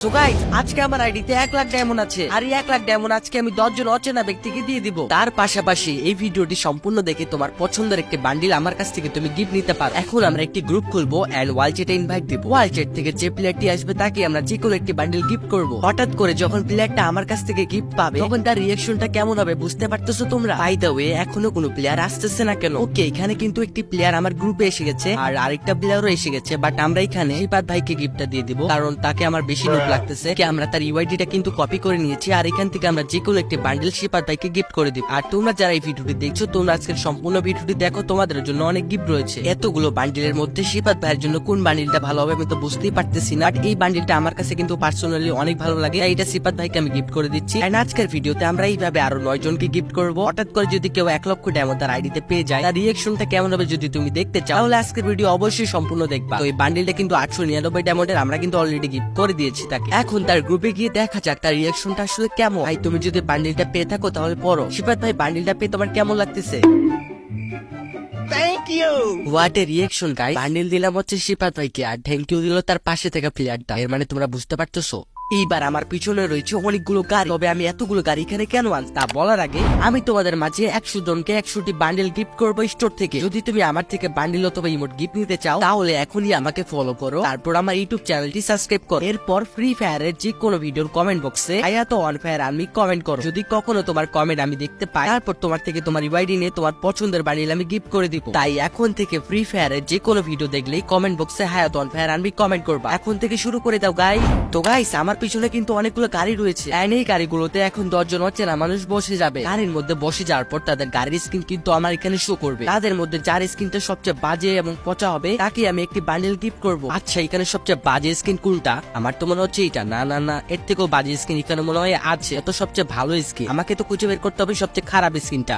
তো গাইস আজকে আমার আইডিতে 1 লাখ ডায়মন্ড আছে আর এই 1 লাখ ডায়মন্ড আজকে আমি 10 জন অচেনা ব্যক্তিকে দিয়ে দিব। তার পাশাপাশি এই ভিডিওটি সম্পূর্ণ দেখে তোমার পছন্দের একটি বান্ডিল আমার কাছ থেকে তুমি গিফট নিতে পারো। এখন আমরা একটি গ্রুপ খুলবো এন্ড ওয়াল চ্যাটে ইনভাইট দিব। ওয়াল চ্যাট থেকে যে প্লেয়ারটি আসবে তাকে আমরা যে কোনো একটি বান্ডিল গিফট করব। হঠাৎ করে যখন প্লেয়ারটা আমার কাছ থেকে গিফট পাবে তখন তার রিঅ্যাকশনটা কেমন হবে বুঝতে পারতেছো তোমরা। বাই দ্য ওয়ে এখনো কোনো প্লেয়ার আসতেছে না কেন? ওকে, এখানে কিন্তু একটি প্লেয়ার আমার গ্রুপে এসে গেছে আর আরেকটা প্লেয়ারও এসে গেছে, বাট আমরা এখানে শিপাত ভাইকে গিফটটা দিয়ে দিব কারণ তাকে আমার বেশি লোভ লাগতেছে। আমরা তার ইউআইডিটা কিন্তু কপি করে নিয়েছি আর এখান থেকে আমরা যে কোনো একটি বান্ডেল শিপাত ভাইকে গিফট করে দিব। আর তোমরা যারা এই ভিডিওটি দেখছো তোমরা আজকের সম্পূর্ণ ভিডিওটি দেখো, তোমাদের জন্য অনেক গিফট রয়েছে। এতগুলো বান্ডেলের মধ্যে শিপাত ভাইয়ের জন্য কোন বান্ডেলটা ভালো হবে আমি তো বুঝতেই পারতেছি না। এই বান্ডেলটা আমার কাছে কিন্তু পার্সোনালি অনেক ভালো লাগে, এটা শিপাত ভাইকে আমি গিফট করে দিচ্ছি। এন্ড আজকের ভিডিওতে আমরা এইভাবে আরো 9 জনকে গিফট করব। হঠাৎ করে যদি কেউ 1 লক্ষ ডায়মন্ড তার আইডিতে পেয়ে যায় তার রিঅ্যাকশনটা কেমন হবে যদি তুমি দেখতে চাও তাহলে আজকের ভিডিও অবশ্যই সম্পূর্ণ দেখবা। তো এই বান্ডেলটা কিন্তু 899 ডায়মন্ডের আমরা কিন্তু অলরেডি গিফট করে দিয়েছি তাকে। এখন তার গ্রুপে গিয়ে দেখা যাক তার রিঅ্যাকশনটা আসলে কেমন। ভাই তুমি যদি বান্ডিলটা পেয়ে থাকো তাহলে পড়ো। শিপাত ভাই বান্ডিলটা পেয়ে তোমার কেমন লাগতেছে? Thank you. What a reaction guys. Bundle দিলাম হচ্ছে শিপাত ভাইকে আর থ্যাংক ইউ দিল তার পাশে থাকা প্লেয়ারটা। এর মানে তোমরা বুঝতে পারতেছো। এইবার আমার পিছনে রয়েছে অনেকগুলো গাড়ি, তবে আমি এতগুলো গাড়ি এখানে কেন আনছি তা বলার আগে আমি তোমাদের মাঝে 100 জনকে 100টি বান্ডেল গিফট করবো স্টোর থেকে। যদি তুমি আমার থেকে বান্ডেল অথবা ইমোট গিফট নিতে চাও তাহলে এখনই আমাকে ফলো করো, তারপর আমার ইউটিউব চ্যানেলটি সাবস্ক্রাইব করো। এরপর ফ্রি ফায়ারের যে কোনো ভিডিওর কমেন্ট বক্সে আয়াত অন ফায়ার আমি কমেন্ট করো। যদি কখনো তোমার কমেন্ট আমি দেখতে পাই তারপর তোমার থেকে তোমার ইউআইডি নিয়ে তোমার পছন্দের বান্ডেল আমি গিফট করে দিব। তাই এখন থেকে ফ্রি ফায়ারের যে কোনো ভিডিও দেখলেই কমেন্ট বক্সে হায়াত অন ফায়ার আমি কমেন্ট করবা। এখন থেকে শুরু করে দাও গাইস। তো গাইস আমার পিছনে কিন্তু অনেকগুলো গাড়ি রয়েছে, এই গাড়িগুলোতে এখন 10 জন অচেনা মানুষ বসে যাবে। গাড়ির মধ্যে বসে যাওয়ার পর তাদের গাড়ির স্ক্রিন কিন্তু আমার এখানে শো করবে। তাদের মধ্যে যার স্ক্রিনটা সবচেয়ে বাজে এবং পচা হবে তাকে আমি একটি বান্ডেল গিফট করব। আচ্ছা এখানে সবচেয়ে বাজে স্ক্রিন কোনটা? আমার তো মনে হচ্ছে এটা। না না না, এর থেকেও বাজে স্ক্রিন এখানে মনে হয় আছে। এত সবচেয়ে ভালো স্ক্রিন আমাকে তো খুঁজে বের করতে হবে সবচেয়ে খারাপ স্ক্রিনটা।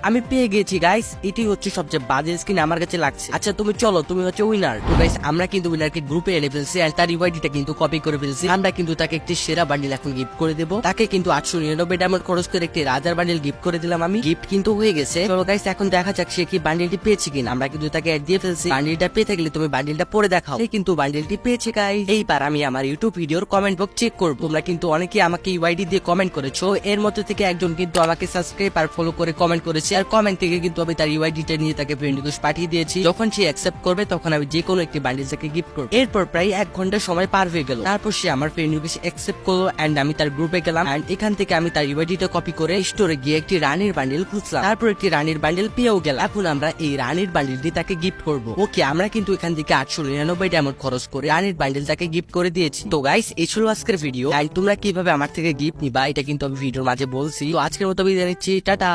আমি পেয়ে গেছি গাইস, এটি হচ্ছে সবচেয়ে বাজে স্ক্রিন আমার কাছে লাগছে। আচ্ছা তুমি চলো, তুমি হচ্ছে উইনার। তো গাইস আমরা কিন্তু উইনারকে গ্রুপে এনে ফেলছি আর তার ইউআইডিটা কিন্তু কপি করে ফেলছি। আমরা কিন্তু তাকে একটি সেরা বান্ডেল এখন গিফট করে দেব। তাকে কিন্তু 899 ডায়মন্ড খরচ করে একটি রাজার বান্ডেল গিফট করে দিলাম আমি। গিফট কিন্তু হয়ে গেছে। চলো গাইস এখন দেখা যাক সে কি বান্ডেলটি পেয়েছে কিনা। আমরা কিন্তু তাকে অ্যাড দিয়ে ফেলছি। বান্ডেলটা পেয়ে থাকলে তুমি বান্ডেলটা পরে দেখাও। সে কিন্তু বান্ডেলটি পেয়েছে গাইস। এইবার আমি আমার ইউটিউব ভিডিওর কমেন্ট বক্স চেক করব। তোমরা কিন্তু অনেকে আমাকে ইউআইডি দিয়ে কমেন্ট করেছো, এর মধ্যে থেকে একজন কিন্তু আমাকে সাবস্ক্রাইব আর ফলো করে কমেন্ট করেছে আর কমেন্ট থেকে কিন্তু আমি তার ইউআইডিটা নিয়ে তাকে ফ্রেন্ড রিকোয়েস্ট পাঠিয়ে দিয়েছি। যখন সে অ্যাকসেপ্ট করবে তখন আমি যে কোনো একটি বান্ডেল তাকে গিফট করব। এরপর প্রায় 1 ঘন্টা সময় পার হয়ে গেল। তারপর সে আমার ফ্রেন্ড রিকোয়েস্ট অ্যাকসেপ্ট করলো এন্ড আমি তার গ্রুপে গেলাম এন্ড এখান থেকে আমি তার ইউআইডিটা কপি করে স্টোরে গিয়ে একটি রানীর বান্ডেল খুঁজলাম। তারপর একটি রানীর বান্ডেল পেয়েও গেল। এখন আমরা এই রানীর বান্ডেলটি তাকে গিফট করব। ওকে, আমরা কিন্তু এখান থেকে 899 ডায়মন্ড খরচ করে রানীর বান্ডেল তাকে গিফট করে দিয়েছি। তো গাইস এই ছিল আজকের ভিডিও। তোমরা কিভাবে আমার থেকে গিফট নিবা এটা কিন্তু আমি ভিডিওর মাঝে বলছি। তো আজকের মতো বিদায় নিচ্ছি, টাটা।